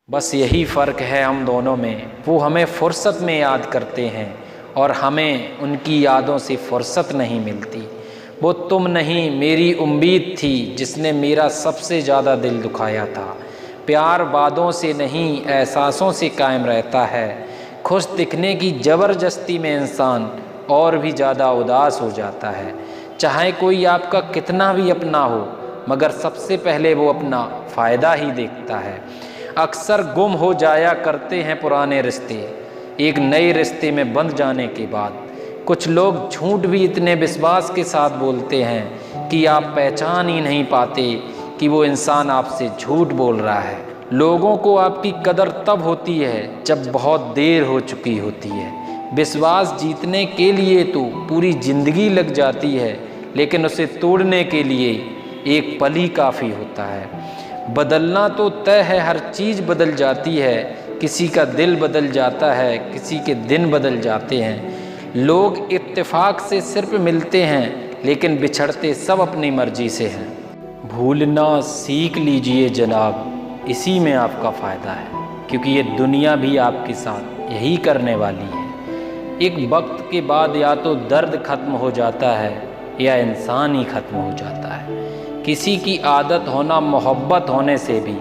बस यही फ़र्क है हम दोनों में, वो हमें फ़ुर्सत में याद करते हैं और हमें उनकी यादों से फ़ुर्सत नहीं मिलती। वो तुम नहीं मेरी उम्मीद थी जिसने मेरा सबसे ज़्यादा दिल दुखाया था। प्यार वादों से नहीं एहसासों से कायम रहता है। खुश दिखने की ज़बरदस्ती में इंसान और भी ज़्यादा उदास हो जाता है। चाहे कोई आपका कितना भी अपना हो, मगर सबसे पहले वो अपना फ़ायदा ही देखता है। अक्सर गुम हो जाया करते हैं पुराने रिश्ते एक नए रिश्ते में बंध जाने के बाद। कुछ लोग झूठ भी इतने विश्वास के साथ बोलते हैं कि आप पहचान ही नहीं पाते कि वो इंसान आपसे झूठ बोल रहा है। लोगों को आपकी कदर तब होती है जब बहुत देर हो चुकी होती है। विश्वास जीतने के लिए तो पूरी ज़िंदगी लग जाती है, लेकिन उसे तोड़ने के लिए एक पल ही काफ़ी होता है। बदलना तो तय है, हर चीज़ बदल जाती है। किसी का दिल बदल जाता है, किसी के दिन बदल जाते हैं। लोग इत्तेफाक से सिर्फ मिलते हैं, लेकिन बिछड़ते सब अपनी मर्जी से हैं। भूलना सीख लीजिए जनाब, इसी में आपका फ़ायदा है, क्योंकि ये दुनिया भी आपके साथ यही करने वाली है। एक वक्त के बाद या तो दर्द ख़त्म हो जाता है या इंसान ही ख़त्म हो जाता है। किसी की आदत होना मोहब्बत होने से भी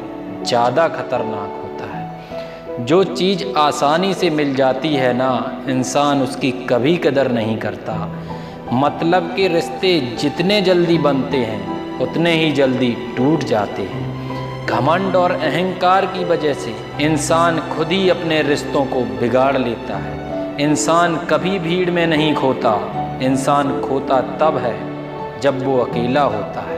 ज़्यादा खतरनाक होता है। जो चीज़ आसानी से मिल जाती है ना, इंसान उसकी कभी कदर नहीं करता। मतलब के रिश्ते जितने जल्दी बनते हैं उतने ही जल्दी टूट जाते हैं। घमंड और अहंकार की वजह से इंसान खुद ही अपने रिश्तों को बिगाड़ लेता है। इंसान कभी भीड़ में नहीं खोता, इंसान खोता तब है जब वो अकेला होता है।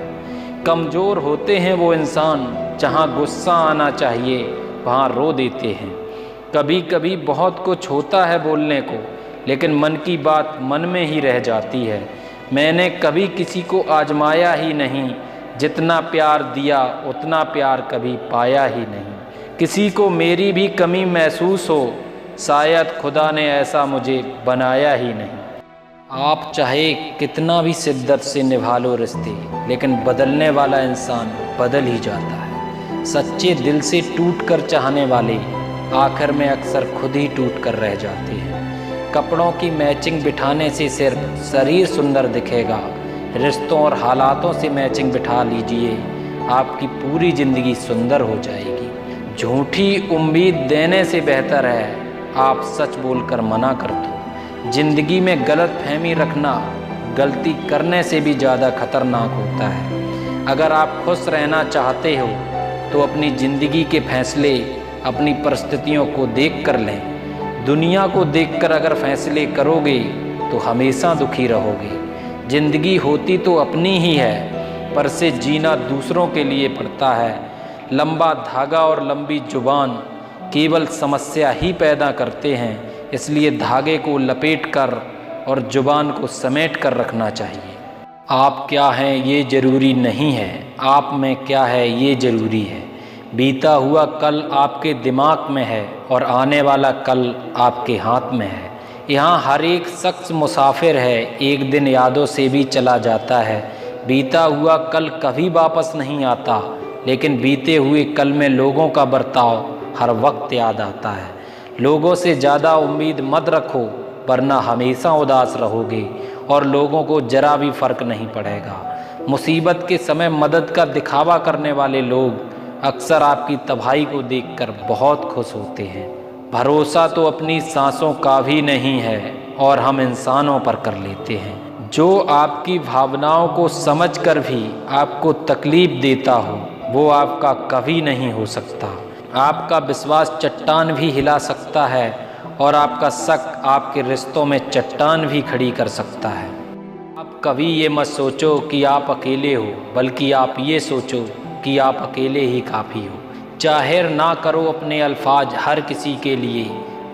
कमज़ोर होते हैं वो इंसान जहाँ गुस्सा आना चाहिए वहाँ रो देते हैं। कभी कभी बहुत कुछ होता है बोलने को, लेकिन मन की बात मन में ही रह जाती है। मैंने कभी किसी को आजमाया ही नहीं, जितना प्यार दिया उतना प्यार कभी पाया ही नहीं। किसी को मेरी भी कमी महसूस हो, शायद खुदा ने ऐसा मुझे बनाया ही नहीं। आप चाहे कितना भी शिद्दत से निभा लो रिश्ते, लेकिन बदलने वाला इंसान बदल ही जाता है। सच्चे दिल से टूट कर चाहने वाले आखिर में अक्सर खुद ही टूट कर रह जाते हैं। कपड़ों की मैचिंग बिठाने से सिर्फ शरीर सुंदर दिखेगा, रिश्तों और हालातों से मैचिंग बिठा लीजिए, आपकी पूरी ज़िंदगी सुंदर हो जाएगी। झूठी उम्मीद देने से बेहतर है आप सच बोलकर मना कर दो। ज़िंदगी में गलत फहमी रखना गलती करने से भी ज़्यादा खतरनाक होता है। अगर आप खुश रहना चाहते हो तो अपनी ज़िंदगी के फैसले अपनी परिस्थितियों को देख कर लें। दुनिया को देखकर अगर फैसले करोगे तो हमेशा दुखी रहोगे। ज़िंदगी होती तो अपनी ही है, पर से जीना दूसरों के लिए पड़ता है। लंबा धागा और लंबी जुबान केवल समस्या ही पैदा करते हैं, इसलिए धागे को लपेटकर और जुबान को समेट कर रखना चाहिए। आप क्या हैं ये ज़रूरी नहीं है, आप में क्या है ये ज़रूरी है। बीता हुआ कल आपके दिमाग में है और आने वाला कल आपके हाथ में है। यहाँ हर एक शख्स मुसाफिर है, एक दिन यादों से भी चला जाता है। बीता हुआ कल कभी वापस नहीं आता, लेकिन बीते हुए कल में लोगों का बर्ताव हर वक्त याद आता है। लोगों से ज़्यादा उम्मीद मत रखो, वरना हमेशा उदास रहोगे और लोगों को ज़रा भी फ़र्क नहीं पड़ेगा। मुसीबत के समय मदद का दिखावा करने वाले लोग अक्सर आपकी तबाही को देखकर बहुत खुश होते हैं। भरोसा तो अपनी सांसों का भी नहीं है और हम इंसानों पर कर लेते हैं। जो आपकी भावनाओं को समझकर भी आपको तकलीफ़ देता हो वो आपका कभी नहीं हो सकता। आपका विश्वास चट्टान भी हिला सकता है और आपका शक आपके रिश्तों में चट्टान भी खड़ी कर सकता है। आप कभी ये मत सोचो कि आप अकेले हो, बल्कि आप ये सोचो कि आप अकेले ही काफ़ी हो। जाहिर ना करो अपने अल्फाज हर किसी के लिए,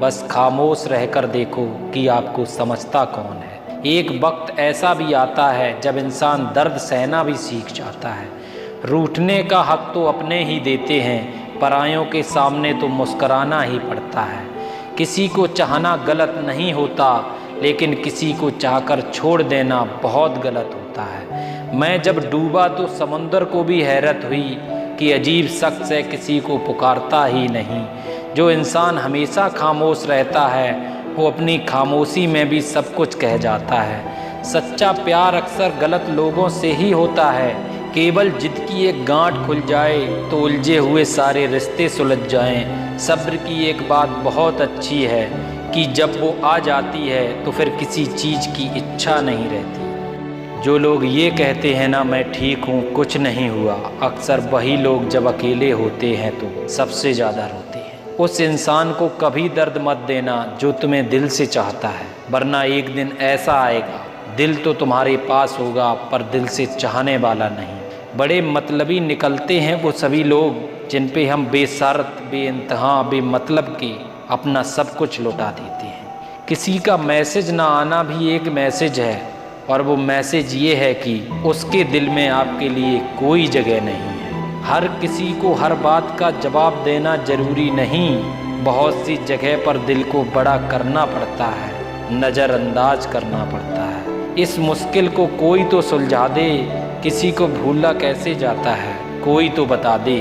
बस खामोश रहकर देखो कि आपको समझता कौन है। एक वक्त ऐसा भी आता है जब इंसान दर्द सहना भी सीख जाता है। रूठने का हक तो अपने ही देते हैं, परायों के सामने तो मुस्कराना ही पड़ता है। किसी को चाहना गलत नहीं होता, लेकिन किसी को चाहकर छोड़ देना बहुत गलत होता है। मैं जब डूबा तो समुंदर को भी हैरत हुई कि अजीब शख्स है, किसी को पुकारता ही नहीं। जो इंसान हमेशा खामोश रहता है वो अपनी खामोशी में भी सब कुछ कह जाता है। सच्चा प्यार अक्सर गलत लोगों से ही होता है। केवल जिद की एक गांठ खुल जाए तो उलझे हुए सारे रिश्ते सुलझ जाएं। सब्र की एक बात बहुत अच्छी है कि जब वो आ जाती है तो फिर किसी चीज़ की इच्छा नहीं रहती। जो लोग ये कहते हैं ना मैं ठीक हूँ, कुछ नहीं हुआ, अक्सर वही लोग जब अकेले होते हैं तो सबसे ज़्यादा रोते हैं। उस इंसान को कभी दर्द मत देना जो तुम्हें दिल से चाहता है, वरना एक दिन ऐसा आएगा दिल तो तुम्हारे पास होगा पर दिल से चाहने वाला नहीं। बड़े मतलबी निकलते हैं वो सभी लोग जिन पे हम बेशर्त बेइंतहा बेमतलब के अपना सब कुछ लौटा देते हैं। किसी का मैसेज ना आना भी एक मैसेज है, और वो मैसेज ये है कि उसके दिल में आपके लिए कोई जगह नहीं है। हर किसी को हर बात का जवाब देना ज़रूरी नहीं। बहुत सी जगह पर दिल को बड़ा करना पड़ता है, नज़रअंदाज करना पड़ता है। इस मुश्किल को कोई तो सुलझा दे। किसी को भूला कैसे जाता है, कोई तो बता दे।